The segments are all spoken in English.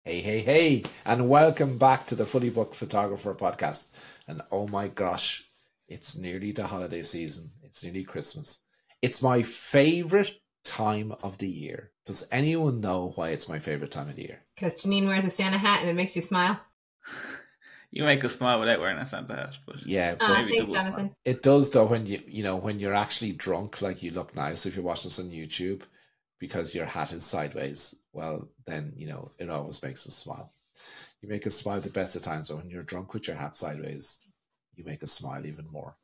Hey, hey, hey, and welcome back to the Fully Booked Photographer podcast. And oh my gosh, it's nearly the holiday season. It's nearly Christmas. It's my favorite time of the year. Does anyone know why it's my favorite time of the year? Because Janine wears a Santa hat and it makes you smile. You make us smile without wearing a Santa hat, but Yeah, but Thanks, Jonathan. it does though when when you're actually drunk like you look now. So if you're watching this on YouTube because your hat is sideways, well then it always makes us smile. You make us smile the best of times, but when you're drunk with your hat sideways, you make us smile even more.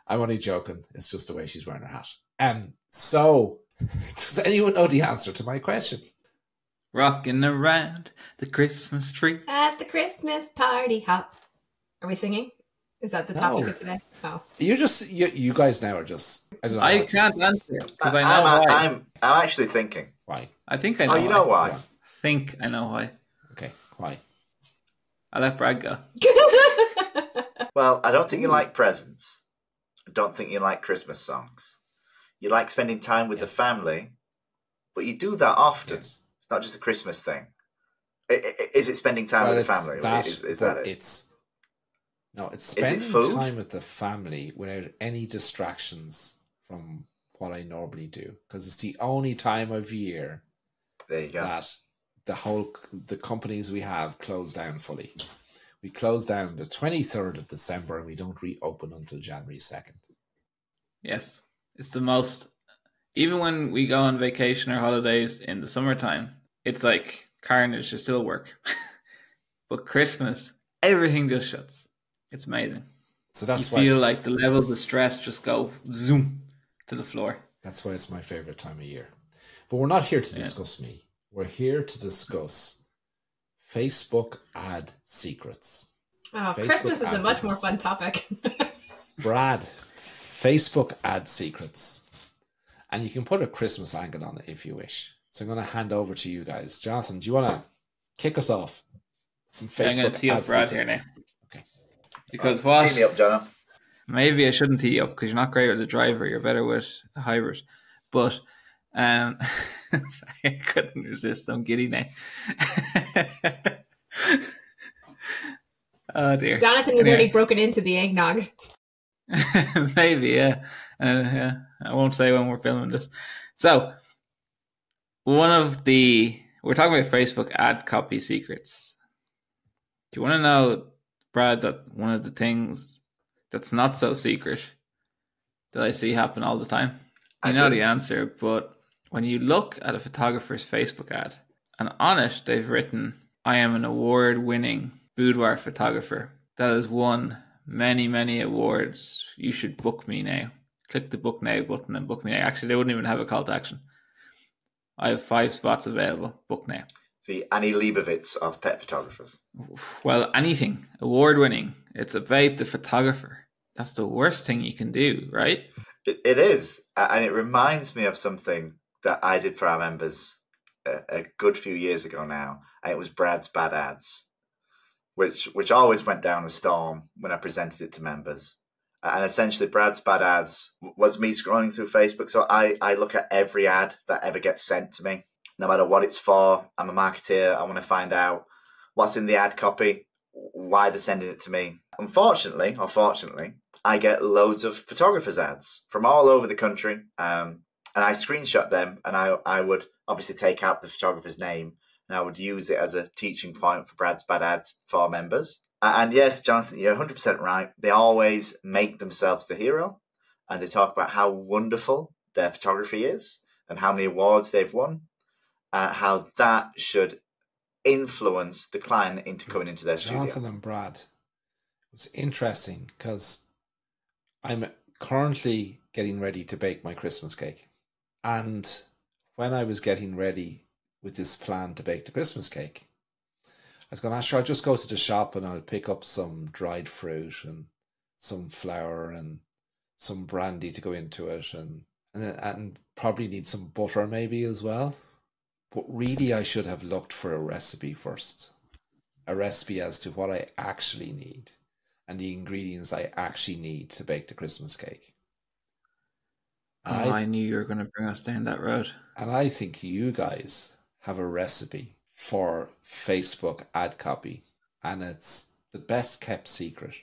I'm only joking. It's just the way she's wearing her hat. So does anyone know the answer to my question? rocking around the Christmas tree. At the Christmas party hop. Are we singing? Is that the topic of today? Oh. You guys now are just, I don't know. I can't answer because I know why. I'm actually thinking. Why? I think I know. Oh, you know why? Yeah. Think I know why. Okay, why? I let Brad go. Well, I don't think you like presents. I don't think you like Christmas songs. You like spending time with the family, but you do that often. Yes. It's not just a Christmas thing. Is it spending time with the family? Is that it? It's spending time with the family without any distractions from what I normally do, because it's the only time of year There you go. that the companies we have close down fully. We close down the 23rd of December and we don't reopen until January 2nd. Yes, it's the most. Even when we go on vacation or holidays in the summertime, it's like carnage to still work. But Christmas, everything just shuts. It's amazing. So that's you feel like the levels of stress just go zoom to the floor. That's why it's my favorite time of year. But we're not here to discuss me. We're here to discuss Facebook ad secrets. Oh, Christmas is a much more fun topic. Brad, Facebook ad secrets. And you can put a Christmas angle on it if you wish. So I'm going to hand over to you guys. Jonathan, do you want to kick us off? I'm going to tee up Brad here now. Okay. Because what? Tee me up, John. Maybe I shouldn't tee you up because you're not great with a driver. You're better with a hybrid. But sorry, I couldn't resist. I'm giddy now. Oh dear. Jonathan has already broken into the eggnog. Maybe, yeah. Yeah. I won't say when we're filming this. So, we're talking about Facebook ad copy secrets. Do you want to know, Brad, that one of the things that's not so secret that I see happen all the time? You know the answer, but when you look at a photographer's Facebook ad, and on it they've written, "I am an award-winning boudoir photographer that has won many, many awards. You should book me now." Click the book now button and book me now. Actually, they wouldn't even have a call to action. I have 5 spots available. Book now. The Annie Leibovitz of pet photographers. Well, anything award-winning. It's about the photographer. That's the worst thing you can do, right? It is. And it reminds me of something that I did for our members a good few years ago now. And it was Brad's Bad Ads, which always went down a storm when I presented it to members. And essentially, Brad's Bad Ads was me scrolling through Facebook. So I look at every ad that ever gets sent to me, no matter what it's for. I'm a marketeer. I want to find out what's in the ad copy, why they're sending it to me. Unfortunately, or fortunately, I get loads of photographers' ads from all over the country. And I screenshot them, and I would obviously take out the photographer's name, and I would use it as a teaching point for Brad's Bad Ads for members. And yes, Jonathan, you're 100% right. They always make themselves the hero, and they talk about how wonderful their photography is and how many awards they've won, how that should influence the client into coming into their studio. Jonathan and Brad, it's interesting because I'm currently getting ready to bake my Christmas cake. And when I was getting ready with this plan to bake the Christmas cake, I was going, I'll just go to the shop and I'll pick up some dried fruit and some flour and some brandy to go into it and probably need some butter maybe as well. But really I should have looked for a recipe first. A recipe as to what I actually need and the ingredients I actually need to bake the Christmas cake. And I knew you were going to bring us down that road. And I think you guys have a recipe for Facebook ad copy, and it's the best kept secret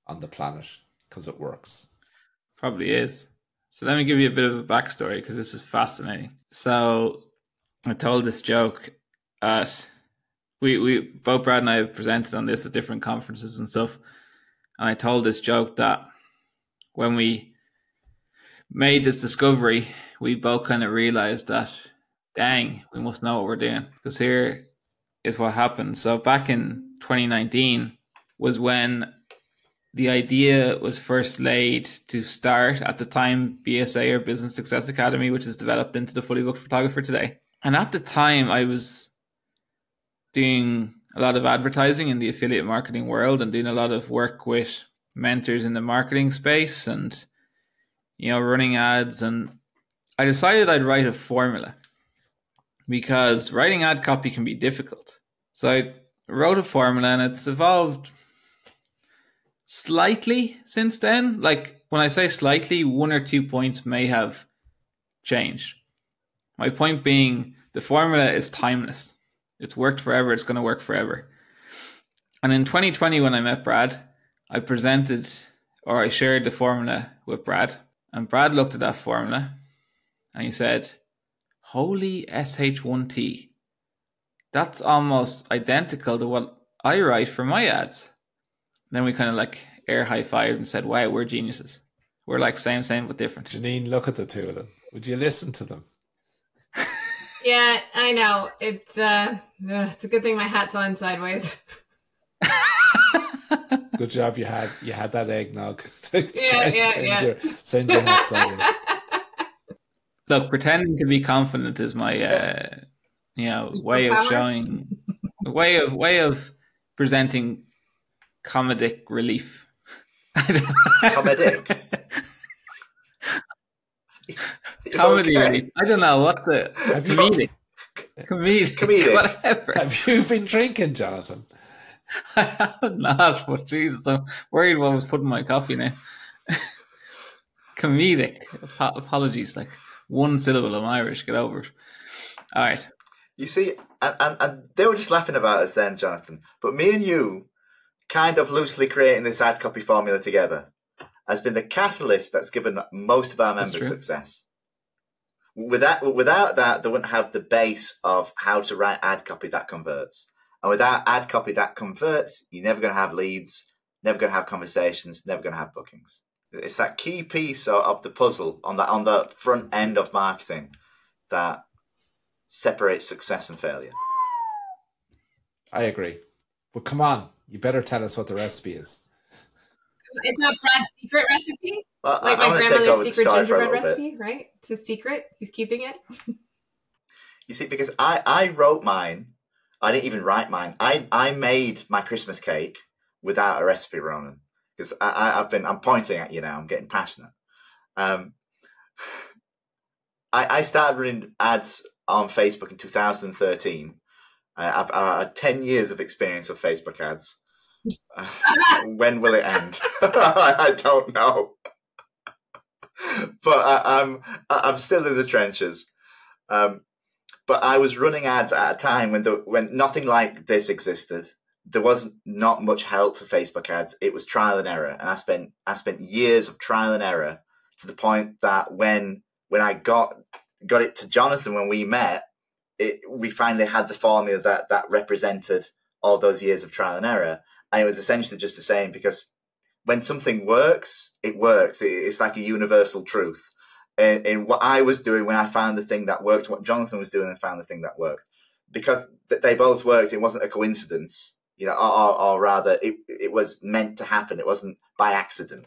on the planet because it works. Probably is. So let me give you a bit of a backstory because this is fascinating. So I told this joke at we both Brad and I have presented on this at different conferences and stuff, and I told this joke that when we made this discovery, we both kind of realized that, dang, we must know what we're doing, because here is what happened. So back in 2019 was when the idea was first laid to start, at the time, BSA, or Business Success Academy, which is developed into the Fully Booked Photographer today. And at the time, I was doing a lot of advertising in the affiliate marketing world and doing a lot of work with mentors in the marketing space and, you know, running ads. And I decided I'd write a formula because writing ad copy can be difficult. So I wrote a formula, and it's evolved slightly since then. Like, when I say slightly, 1 or 2 points may have changed. My point being, the formula is timeless. It's worked forever. It's going to work forever. And in 2020, when I met Brad, I presented, or I shared the formula with Brad. And Brad looked at that formula and he said, holy SH1T. That's almost identical to what I write for my ads. Then we kind of like air high-fived and said, wow, we're geniuses. We're like same, but different. Janine, look at the two of them. Would you listen to them? Yeah, I know. It's a good thing my hat's on sideways. Good job you had that eggnog. Yeah. Send your hat sideways. Look, pretending to be confident is my way of showing, way of presenting comedic relief. Comedic? Comedy Okay. relief. I don't know what the comedic, whatever. Have you been drinking, Jonathan? I have not, but Jesus, I'm worried what was put in my coffee now. Comedic. Apologies, like one syllable. I'm Irish. Get over it. All right. You see, and they were just laughing about us then, Jonathan. But me and you, kind of loosely creating this ad copy formula together, has been the catalyst that's given most of our members success. Without that, they wouldn't have the base of how to write ad copy that converts. And without ad copy that converts, you're never going to have leads, never going to have conversations, never going to have bookings. It's that key piece of the puzzle on the front end of marketing that separates success and failure. I agree. But come on, you better tell us what the recipe is. It's not Brad's secret recipe? Well, like my grandmother's secret gingerbread recipe, right? It's his secret. He's keeping it. You see, because I wrote mine. I didn't even write mine. I made my Christmas cake without a recipe, Ronan. Because I'm pointing at you now. I'm getting passionate. I started running ads on Facebook in 2013. I've had 10 years of experience with Facebook ads. When will it end? I don't know. But I'm still in the trenches. But I was running ads at a time when nothing like this existed. There wasn't not much help for Facebook ads. It was trial and error, and I spent years of trial and error to the point that when I got it to Jonathan when we met, we finally had the formula that represented all those years of trial and error, and it was essentially just the same, because when something works, it works. It's like a universal truth. And what I was doing when I found the thing that worked, what Jonathan was doing and found the thing that worked, because they both worked. It wasn't a coincidence, or rather, it was meant to happen. It wasn't by accident.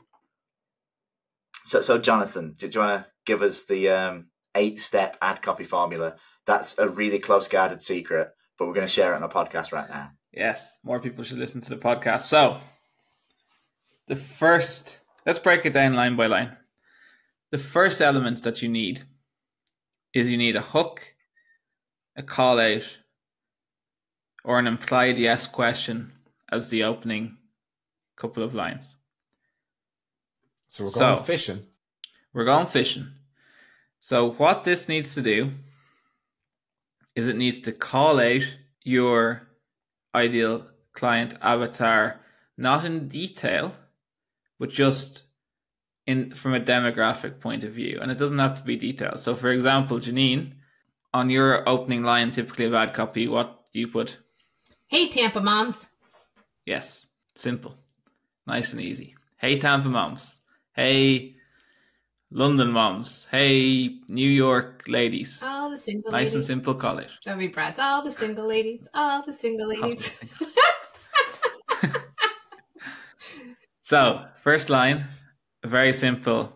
So Jonathan, do you want to give us the 8-step ad copy formula? That's a really close guarded secret, but we're going to share it on a podcast right now. Yes, more people should listen to the podcast. So, let's break it down line by line. The first element that you need is you need a hook, a call out, or an implied yes question as the opening couple of lines. So we're going fishing. We're going fishing. So what this needs to do is it needs to call out your ideal client avatar, not in detail, but just from a demographic point of view. And it doesn't have to be detailed. So for example, Janine, on your opening line typically of ad copy, what do you put? Hey, Tampa moms. Yes, simple, nice and easy. Hey, Tampa moms. Hey, London moms. Hey, New York ladies. All the single nice ladies. And simple, call it. That'd be Brad's. All the single ladies. All the single ladies. So, first line, very simple,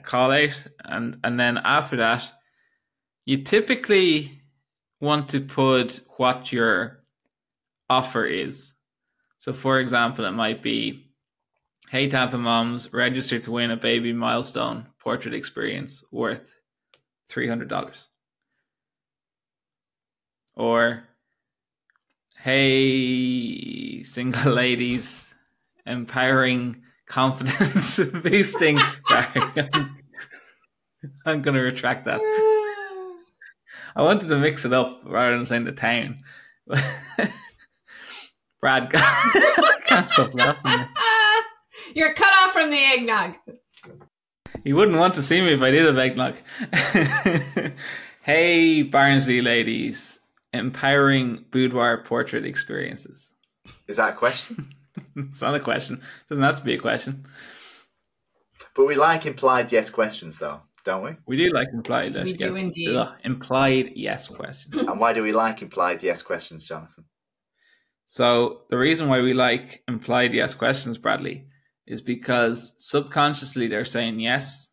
call out. And then after that, you typically want to put what your offer is. So, for example, it might be, hey, Tampa moms, register to win a baby milestone portrait experience worth $300. Or, hey, single ladies, empowering confidence boosting. Sorry, I'm going to retract that. I wanted to mix it up rather than saying the town. Brad, can't stop laughing. You're cut off from the eggnog. You wouldn't want to see me if I did have eggnog. Hey, Barnsley ladies, empowering boudoir portrait experiences. Is that a question? It's not a question. It doesn't have to be a question. But we like implied yes questions, though, don't we? We do like implied. We do indeed. Implied yes questions. And why do we like implied yes questions, Jonathan? So the reason why we like implied yes questions, Bradley, is because subconsciously they're saying yes,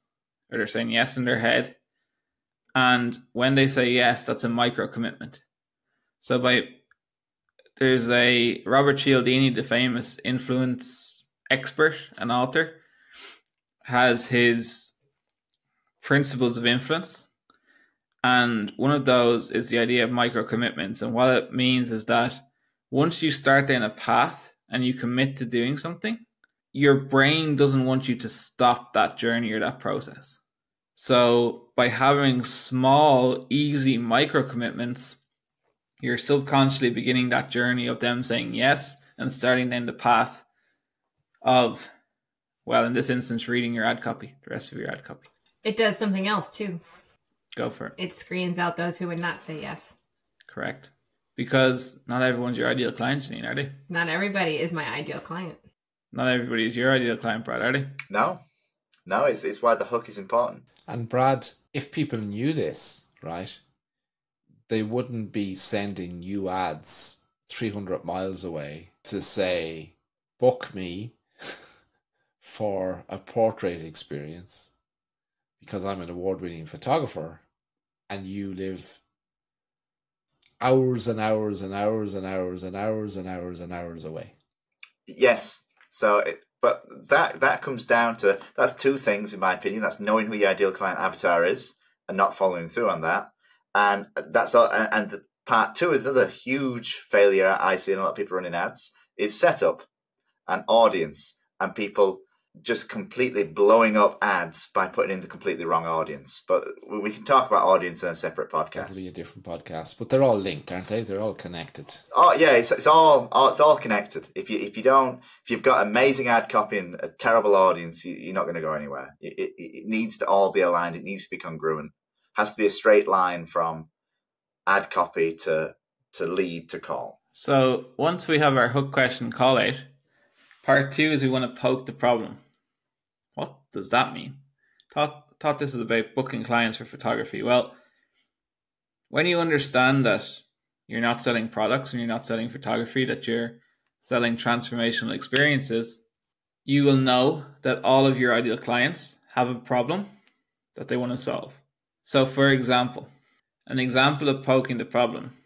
or they're saying yes in their head. And when they say yes, that's a micro commitment. So there's a Robert Cialdini, the famous influence expert and author, has his principles of influence. And one of those is the idea of micro commitments. And what it means is that once you start down a path and you commit to doing something, your brain doesn't want you to stop that journey or that process. So by having small, easy micro commitments, you're subconsciously beginning that journey of them saying yes and starting down the path of, well, in this instance, reading your ad copy, the rest of your ad copy. It does something else too. Go for it. It screens out those who would not say yes. Correct. Because not everyone's your ideal client, Janine, are they? Not everybody is my ideal client. Not everybody is your ideal client, Brad, are they? No, it's why the hook is important. And Brad, if people knew this, right, they wouldn't be sending you ads 300 miles away to say, book me for a portrait experience because I'm an award-winning photographer and you live hours and hours and hours and hours and hours and hours and hours away. Yes. So, but that comes down to, that's two things in my opinion. That's knowing who your ideal client avatar is and not following through on that. And that's all. And the part two is another huge failure I see in a lot of people running ads is setup and audience and people just completely blowing up ads by putting in the completely wrong audience. But we can talk about audience in a separate podcast. That'll be a different podcast, but they're all linked, aren't they? They're all connected. Oh yeah, it's all connected. If you've got amazing ad copy and a terrible audience, you're not going to go anywhere. It needs to all be aligned. It needs to be congruent. It has to be a straight line from ad copy to lead to call. So once we have our hook question call out, part two is we want to poke the problem. What does that mean? Thought this is about booking clients for photography. Well, when you understand that you're not selling products and you're not selling photography, that you're selling transformational experiences, you will know that all of your ideal clients have a problem that they want to solve. So for example, an example of poking the problem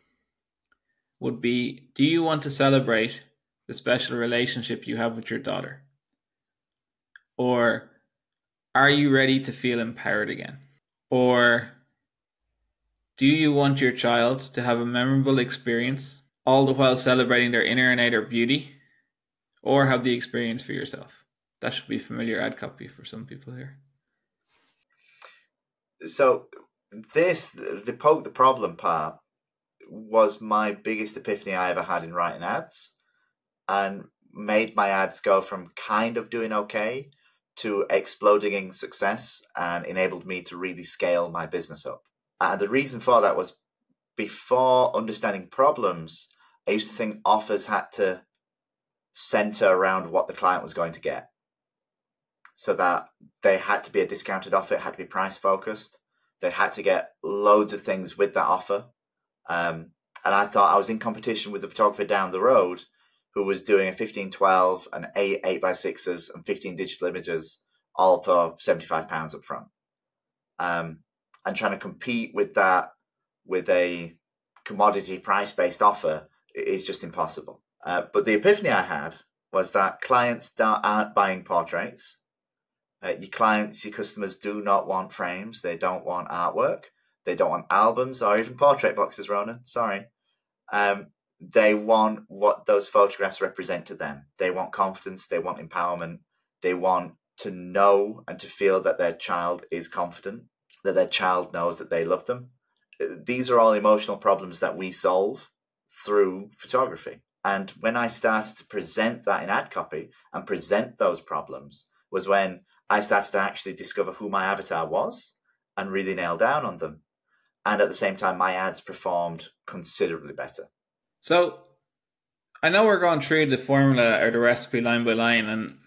would be, do you want to celebrate the special relationship you have with your daughter? Or are you ready to feel empowered again? Or do you want your child to have a memorable experience, all the while celebrating their inner and outer beauty? Or have the experience for yourself? That should be familiar ad copy for some people here. So the poke the problem part, was my biggest epiphany I ever had in writing ads, and made my ads go from kind of doing okay to exploding in success, and enabled me to really scale my business up. And the reason for that was, before understanding problems, I used to think offers had to center around what the client was going to get. So that they had to be a discounted offer, it had to be price focused. They had to get loads of things with that offer. And I thought I was in competition with the photographer down the road who was doing a 15-12 and 8x6s and 15 digital images, all for £75 up front. And trying to compete with that with a commodity price-based offer is just impossible. But the epiphany I had was that clients aren't buying portraits. Your clients, your customers do not want frames. They don't want artwork. They don't want albums or even portrait boxes, Ronan. Sorry. They want what those photographs represent to them. They want confidence. They want empowerment. They want to know and to feel that their child is confident, that their child knows that they love them. These are all emotional problems that we solve through photography. And when I started to present that in ad copy and present those problems was when I started to actually discover who my avatar was and really nail down on them. And at the same time, my ads performed considerably better. So I know we're going through the formula or the recipe line by line, and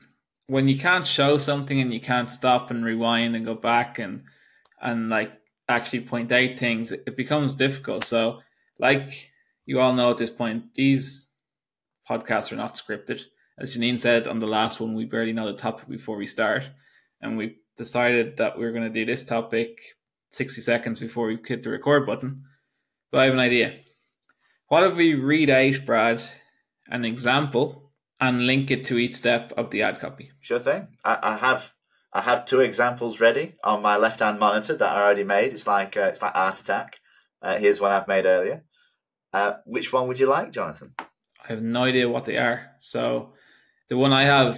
when you can't show something and you can't stop and rewind and go back and like actually point out things, it becomes difficult. So like you all know at this point, these podcasts are not scripted. As Janine said on the last one, we barely know the topic before we start. And we decided that we were going to do this topic 60 seconds before we hit the record button. But I have an idea. What if we read out, Brad, an example and link it to each step of the ad copy? Sure thing. I have two examples ready on my left-hand monitor that I already made. It's like Art Attack. Here's one I've made earlier. Which one would you like, Jonathan? I have no idea what they are. So the one I have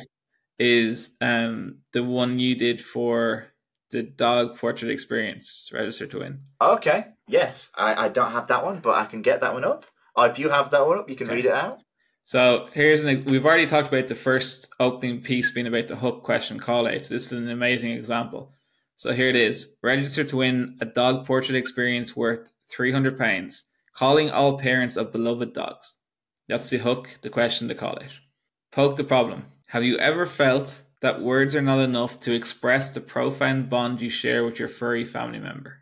is the one you did for the dog portrait experience, Register to Win. Okay. Yes. I don't have that one, but I can get that one up. Or if you have that one up, you can read it out. So we've already talked about the first opening piece being about the hook, question, call out. So this is an amazing example. So here it is. Register to win a dog portrait experience worth £300. Calling all parents of beloved dogs. That's the hook, the question, the call out. Poke the problem. Have you ever felt that words are not enough to express the profound bond you share with your furry family member?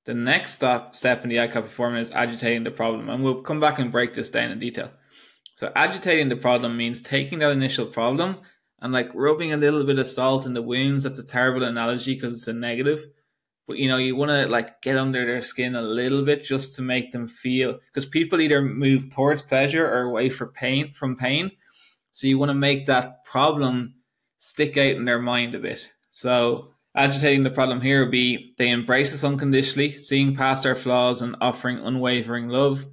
The next step in the ad copy formula is agitating the problem, and we'll come back and break this down in detail. So agitating the problem means taking that initial problem and like rubbing a little bit of salt in the wounds. That's a terrible analogy because it's a negative. But, you know, you want to like get under their skin a little bit just to make them feel, because people either move towards pleasure or away from pain. So you want to make that problem stick out in their mind a bit. So agitating the problem here would be they embrace us unconditionally, seeing past our flaws and offering unwavering love.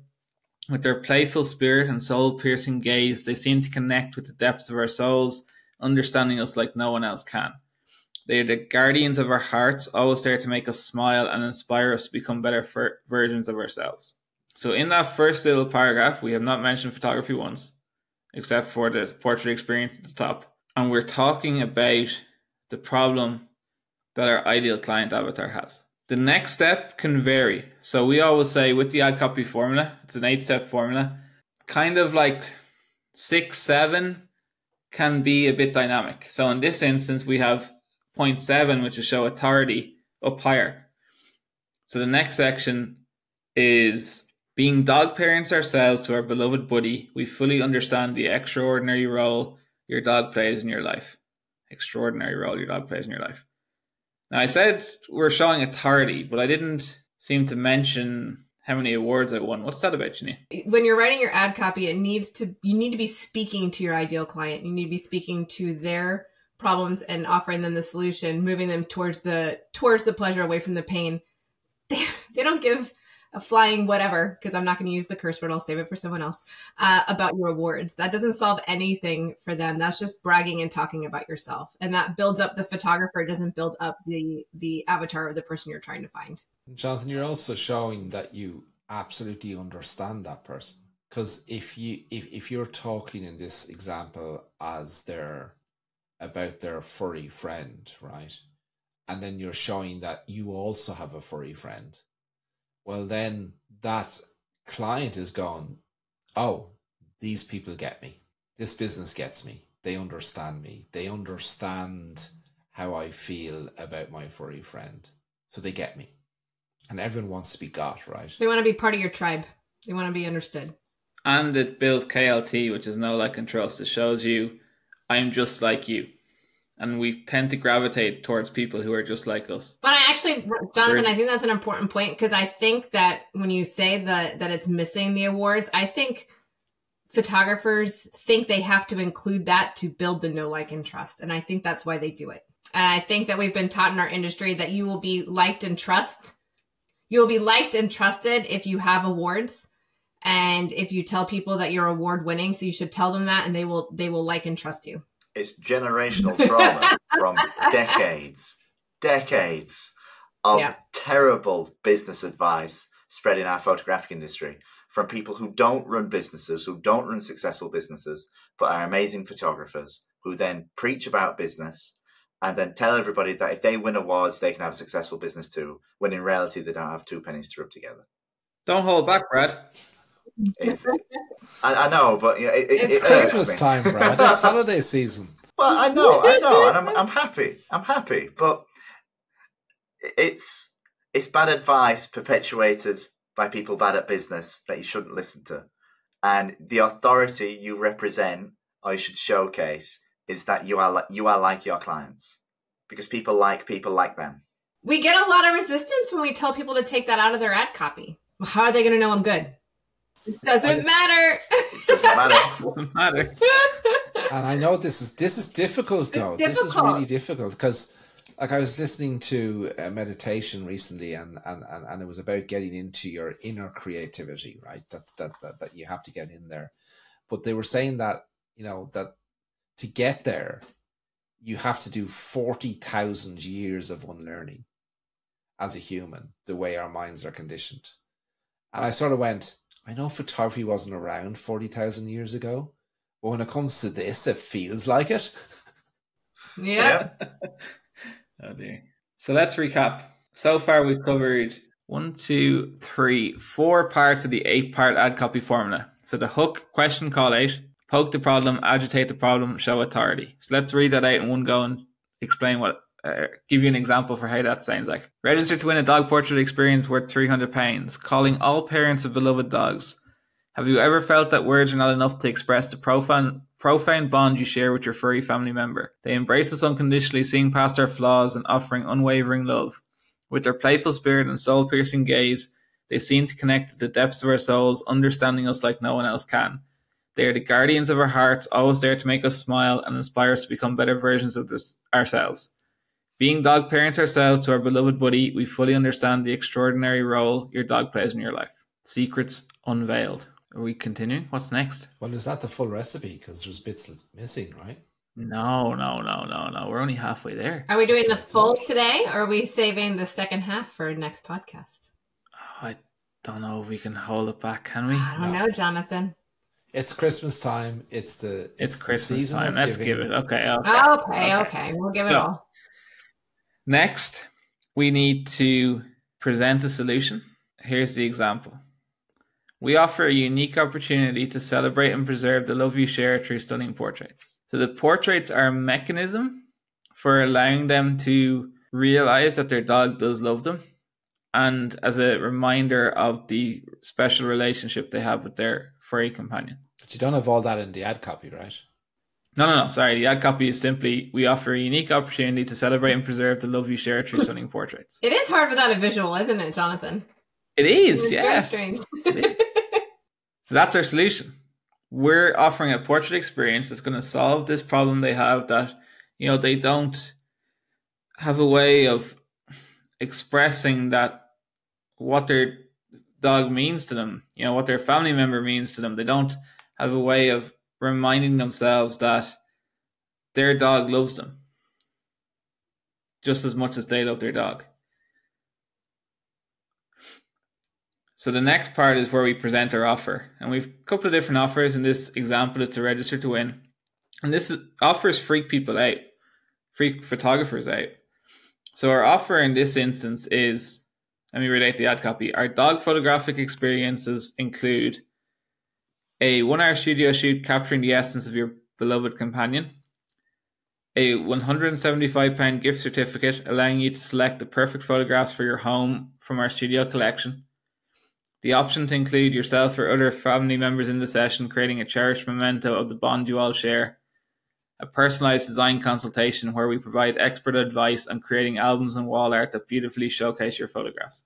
With their playful spirit and soul-piercing gaze, they seem to connect with the depths of our souls, understanding us like no one else can. They are the guardians of our hearts, always there to make us smile and inspire us to become better versions of ourselves. So in that first little paragraph, we have not mentioned photography once, except for the portrait experience at the top. And we're talking about the problem that our ideal client avatar has. The next step can vary. So we always say with the ad copy formula, it's an 8-step formula, kind of like 6, 7 can be a bit dynamic. So in this instance, we have point 7, which is show authority, up higher. So the next section is being dog parents ourselves to our beloved buddy. We fully understand the extraordinary role your dog plays in your life. Extraordinary role your dog plays in your life. Now, I said we're showing authority, but I didn't seem to mention how many awards I won. What's that about, Janine? When you're writing your ad copy, you need to be speaking to your ideal client. You need to be speaking to their problems and offering them the solution, moving them towards the pleasure, away from the pain. They don't give a flying whatever, because I'm not going to use the curse word, I'll save it for someone else, about your awards. That doesn't solve anything for them. That's just bragging and talking about yourself. And that builds up the photographer. It doesn't build up the avatar of the person you're trying to find. Jonathan, you're also showing that you absolutely understand that person. Because if you're talking in this example as about their furry friend, right? And then you're showing that you also have a furry friend. Well, then that client is going, oh, these people get me. This business gets me. They understand me. They understand how I feel about my furry friend. So they get me. And everyone wants to be got, right? They want to be part of your tribe. They want to be understood. And it builds KLT, which is know, like, and trust. It shows you, I'm just like you. And we tend to gravitate towards people who are just like us. But I actually, Jonathan, I think that's an important point, because I think that when you say that it's missing the awards, I think photographers think they have to include that to build the know, like, and trust. And I think that's why they do it. And I think that we've been taught in our industry that you will be liked and trust. You'll be liked and trusted if you have awards. And if you tell people that you're award winning, so you should tell them that, and they will like and trust you. It's generational trauma from decades of terrible business advice spread in our photographic industry from people who don't run businesses, who don't run successful businesses, but are amazing photographers who then preach about business and then tell everybody that if they win awards, they can have a successful business too, when in reality, they don't have two pennies to rub together. Don't hold back, Brad. I know, but it's Christmas time, Brad. It's holiday season. Well, I know, and I'm happy, but it's bad advice perpetuated by people bad at business that you shouldn't listen to, and the authority you represent or you should showcase is that you are like your clients, because people like them. We get a lot of resistance when we tell people to take that out of their ad copy. How are they going to know I'm good? It doesn't matter. It doesn't matter. And I know this is difficult, though. This is really difficult, because like I was listening to a meditation recently, and it was about getting into your inner creativity, right? That you have to get in there. But they were saying that, that to get there, you have to do 40,000 years of unlearning as a human, the way our minds are conditioned. And I sort of went, I know photography wasn't around 40,000 years ago, but when it comes to this, it feels like it. Yeah. Oh dear. So let's recap. So far, we've covered 4 parts of the 8-part ad copy formula. So the hook, question, call out, poke the problem, agitate the problem, show authority. So let's read that out in one go and explain give you an example for how that sounds like. Register to win a dog portrait experience worth £300. Calling all parents of beloved dogs. Have you ever felt that words are not enough to express the profound bond you share with your furry family member? They embrace us unconditionally, seeing past our flaws and offering unwavering love. With their playful spirit and soul-piercing gaze, they seem to connect to the depths of our souls, understanding us like no one else can. They are the guardians of our hearts, always there to make us smile and inspire us to become better versions of ourselves. Being dog parents ourselves to our beloved buddy, we fully understand the extraordinary role your dog plays in your life. Secrets unveiled. Are we continuing? What's next? Well, is that the full recipe? Because there's bits that's missing, right? No. We're only halfway there. Are we doing the full today, or are we saving the second half for next podcast? I don't know if we can hold it back, can we? I don't know, Jonathan. It's Christmas time. It's Christmas season time. Let's give it. Okay. We'll give it all. Next, we need to present a solution. Here's the example. We offer a unique opportunity to celebrate and preserve the love you share through stunning portraits. So the portraits are a mechanism for allowing them to realize that their dog does love them, and as a reminder of the special relationship they have with their furry companion. But you don't have all that in the ad copy, right? No. Sorry, the ad copy is simply, we offer a unique opportunity to celebrate and preserve the love you share through stunning portraits. It is hard without a visual, isn't it, Jonathan? It is, it's yeah. Very strange. So that's our solution. We're offering a portrait experience that's going to solve this problem they have, that, they don't have a way of expressing that what their dog means to them, what their family member means to them. They don't have a way of reminding themselves that their dog loves them just as much as they love their dog. So the next part is where we present our offer. And we've a couple of different offers. In this example, it's a register to win. And offers freak people out, freak photographers out. So our offer in this instance is, let me relate the ad copy. Our dog photographic experiences include a 1-hour studio shoot capturing the essence of your beloved companion, a £175 gift certificate allowing you to select the perfect photographs for your home from our studio collection, the option to include yourself or other family members in the session, creating a cherished memento of the bond you all share, a personalized design consultation where we provide expert advice on creating albums and wall art that beautifully showcase your photographs.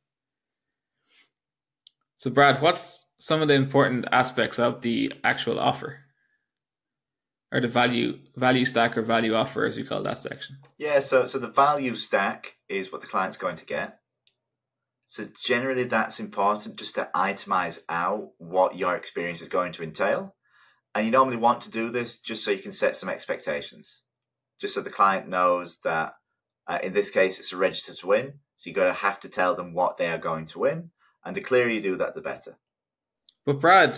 So Brad, what's some of the important aspects of the actual offer? Or the value stack or value offer, as we call that section? Yeah, so the value stack is what the client's going to get. So generally that's important, just to itemize out what your experience is going to entail. And you normally want to do this just so you can set some expectations, just so the client knows that in this case it's a register to win. So you're going to have to tell them what they are going to win. And the clearer you do that, the better. But Brad,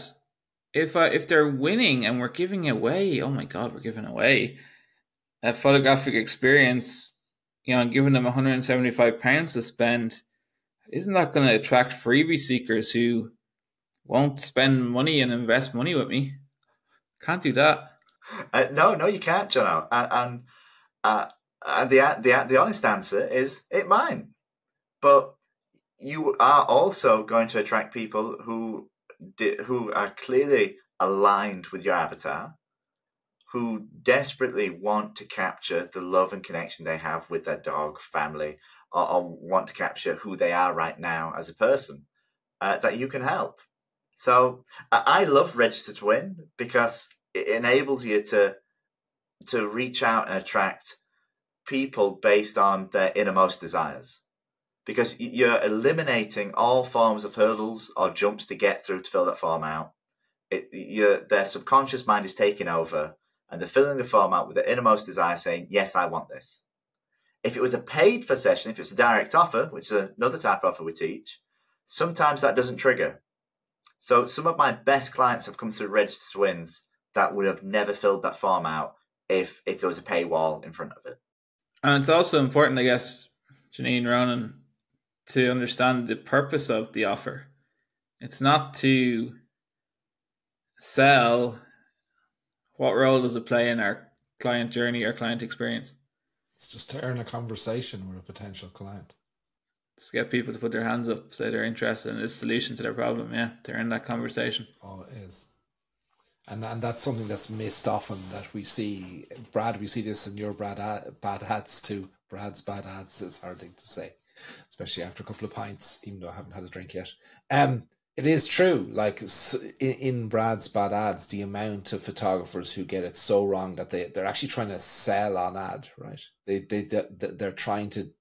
if they're winning and we're giving away, oh my God, we're giving away a photographic experience, and giving them £175 to spend, isn't that going to attract freebie seekers who won't spend money and invest money with me? Can't do that. No, you can't, Jono. And the honest answer is it might. But you are also going to attract people who are clearly aligned with your avatar, who desperately want to capture the love and connection they have with their dog, family, or want to capture who they are right now as a person, that you can help. So I love Register to Win because it enables you to reach out and attract people based on their innermost desires. Because you're eliminating all forms of hurdles or jumps to get through to fill that form out. Their subconscious mind is taking over, and they're filling the form out with their innermost desire, saying, yes, I want this. If it was a paid for session, if it's a direct offer, which is another type of offer we teach, sometimes that doesn't trigger. So some of my best clients have come through Register to Wins that would have never filled that form out if there was a paywall in front of it. And it's also important, I guess, Janine, Ronan, to understand the purpose of the offer. It's not to sell. What role does it play in our client journey or client experience? It's just to earn a conversation with a potential client. Just get people to put their hands up, say they're interested in this solution to their problem. Yeah, they're in that conversation. Oh, it is. And that's something that's missed often, that we see. Brad, we see this in your bad ads too. Brad's bad ads is a hard thing to say, especially after a couple of pints, even though I haven't had a drink yet. It is true. Like in Brad's bad ads, the amount of photographers who get it so wrong that they're actually trying to sell on ad, right? They're trying to,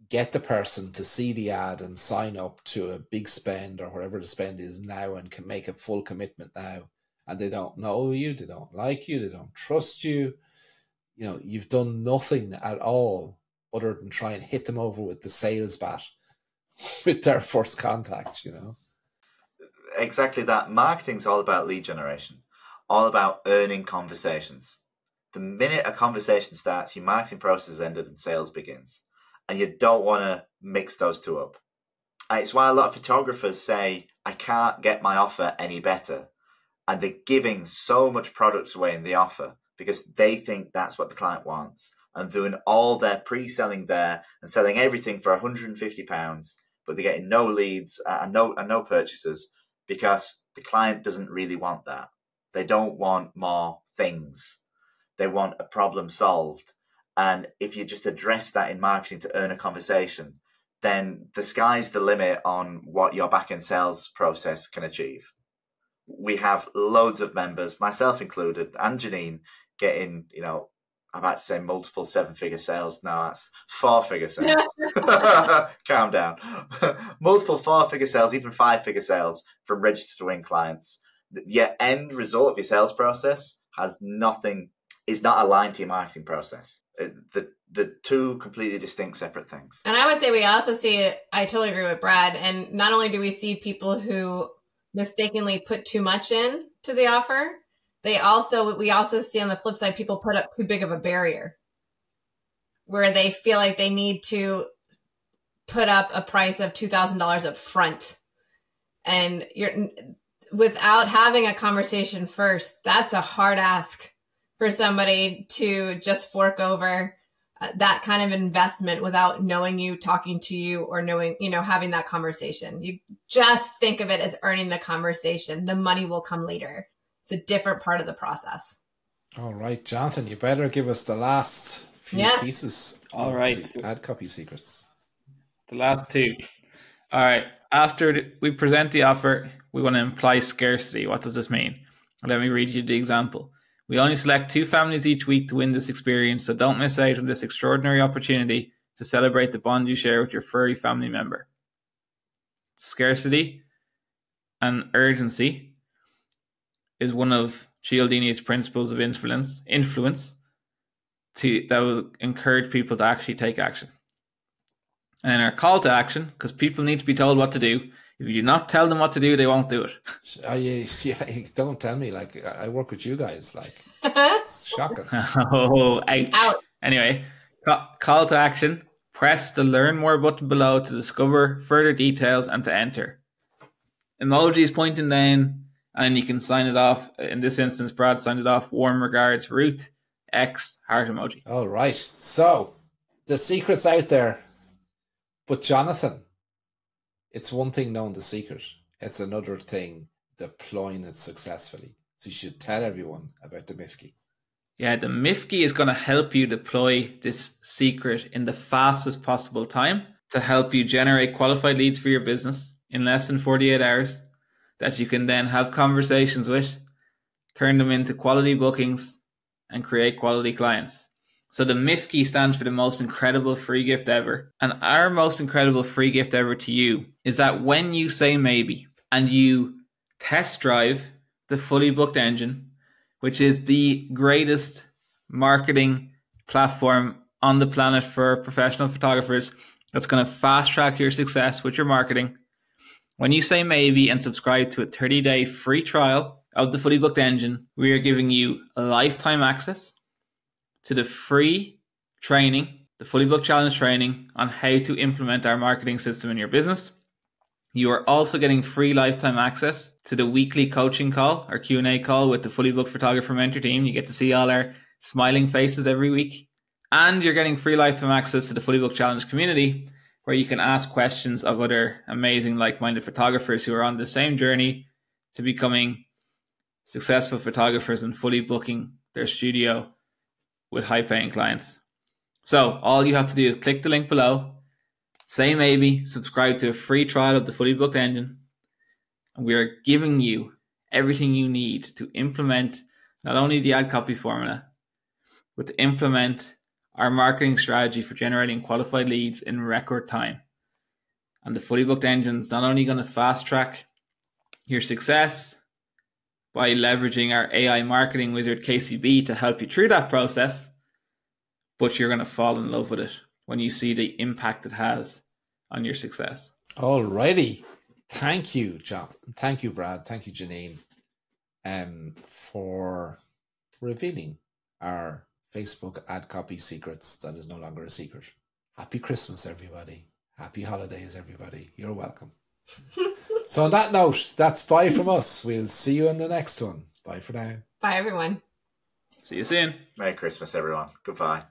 get the person to see the ad and sign up to a big spend or whatever the spend is now and can make a full commitment now. And they don't know you, they don't like you, they don't trust you. You've done nothing at all other than try and hit them over with the sales bat with their first contact, Exactly that. Marketing's all about lead generation, all about earning conversations. The minute a conversation starts, your marketing process is ended and sales begins. And you don't want to mix those two up. And it's why a lot of photographers say, I can't get my offer any better. And they're giving so much product away in the offer because they think that's what the client wants, and doing all their pre-selling there and selling everything for £150, but they're getting no leads and no purchases because the client doesn't really want that. They don't want more things. They want a problem solved. And if you just address that in marketing to earn a conversation, then the sky's the limit on what your back-end sales process can achieve. We have loads of members, myself included, and Janine, getting, I'm about to say multiple 7-figure sales. No, that's 4-figure sales. Calm down. Multiple 4-figure sales, even 5-figure sales from Register to Win clients. Your end result of your sales process is not aligned to your marketing process. the two completely distinct, separate things. And I would say we also see, I totally agree with Brad. And not only do we see people who mistakenly put too much in to the offer, we also see on the flip side, people put up too big of a barrier where they feel like they need to put up a price of $2,000 up front. And without having a conversation first, that's a hard ask for somebody to just fork over that kind of investment without knowing you, talking to you, or knowing, having that conversation. You just think of it as earning the conversation. The money will come later. It's a different part of the process. All right, Jonathan, you better give us the last few pieces. All right. The ad copy secrets. The last two. All right. After we present the offer, we want to imply scarcity. What does this mean? Let me read you the example. We only select 2 families each week to win this experience, so don't miss out on this extraordinary opportunity to celebrate the bond you share with your furry family member. Scarcity and urgency is one of Cialdini's principles of influence that will encourage people to actually take action. And our call to action, because people need to be told what to do. If you do not tell them what to do, they won't do it. Yeah, don't tell me. Like, I work with you guys. Like, it's shocking. Oh, ouch. Anyway, call to action. Press the Learn More button below to discover further details and to enter. Emojis pointing down, and you can sign it off. In this instance, Brad signed it off. Warm regards, Ruth. X, heart emoji. All right. So, the secret's out there. But Jonathan, it's one thing knowing the secret. It's another thing deploying it successfully. So you should tell everyone about the MIFKI. Yeah, the MIFKI is going to help you deploy this secret in the fastest possible time to help you generate qualified leads for your business in less than 48 hours that you can then have conversations with, turn them into quality bookings, and create quality clients. So the MIFKI stands for the most incredible free gift ever. And our most incredible free gift ever to you is that when you say maybe and you test drive the Fully Booked engine, which is the greatest marketing platform on the planet for professional photographers, that's going to fast track your success with your marketing. When you say maybe and subscribe to a 30-day free trial of the Fully Booked engine, we are giving you lifetime access to the free training, the Fully Booked Challenge training on how to implement our marketing system in your business. You are also getting free lifetime access to the weekly coaching call, our Q&A call with the Fully Booked Photographer Mentor team. You get to see all our smiling faces every week. And you're getting free lifetime access to the Fully Booked Challenge community, where you can ask questions of other amazing like-minded photographers who are on the same journey to becoming successful photographers and fully booking their studio with high-paying clients. So all you have to do is click the link below, say maybe, subscribe to a free trial of the Fully Booked engine, and we are giving you everything you need to implement not only the ad copy formula, but to implement our marketing strategy for generating qualified leads in record time. And the Fully Booked engine is not only going to fast track your success by leveraging our AI marketing wizard KCB to help you through that process, but you're going to fall in love with it when you see the impact it has on your success. Alrighty. Thank you, John. Thank you, Brad. Thank you, Janine, for revealing our Facebook ad copy secrets that is no longer a secret. Happy Christmas, everybody. Happy holidays, everybody. You're welcome. So on that note, that's bye from us. We'll see you in the next one. Bye for now. Bye, everyone. See you soon. Merry Christmas, everyone. Goodbye.